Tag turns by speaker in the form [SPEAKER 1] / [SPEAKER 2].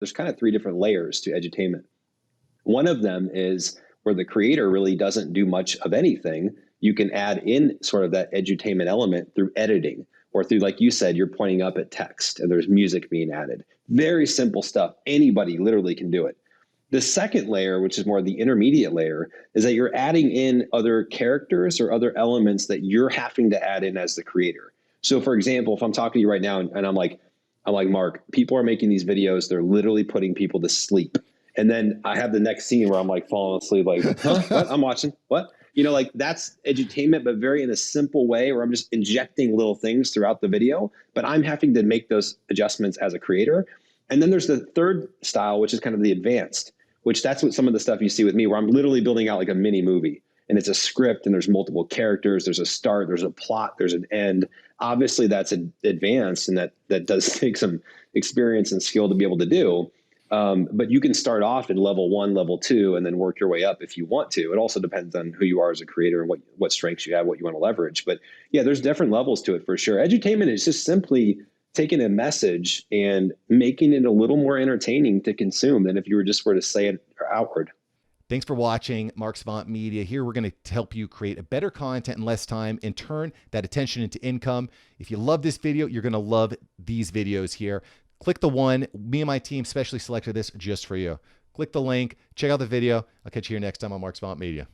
[SPEAKER 1] there's kind of three different layers to edutainment. One of them is where the creator really doesn't do much of anything. You can add in sort of that edutainment element through editing, or through, like you said, you're pointing up at text and there's music being added. Very simple stuff. Anybody literally can do it. The second layer, which is more the intermediate layer, is that you're adding in other characters or other elements that you're having to add in as the creator. So for example, if I'm talking to you right now and I'm like, Mark, people are making these videos, they're literally putting people to sleep. And then I have the next scene where I'm like falling asleep, like, huh? What? I'm watching. What? Like that's edutainment, but very in a simple way where I'm just injecting little things throughout the video, but I'm having to make those adjustments as a creator. And then there's the third style, which is kind of the advanced, which that's what some of the stuff you see with me, where I'm literally building out like a mini movie, and it's a script and there's multiple characters, there's a start, there's a plot, there's an end. Obviously that's advanced, and that does take some experience and skill to be able to do. But you can start off in level 1, level 2, and then work your way up if you want to. It also depends on who you are as a creator and what strengths you have, what you want to leverage. But yeah, there's different levels to it for sure. Edutainment is just simply taking a message and making it a little more entertaining to consume than if you were just were to say it outward.
[SPEAKER 2] Thanks for watching Mark Savant Media. Here we're going to help you create a better content in less time and turn that attention into income. If you love this video, you're going to love these videos here. Click the one. Me and my team specially selected this just for you. Click the link. Check out the video. I'll catch you here next time on Mark Savant Media.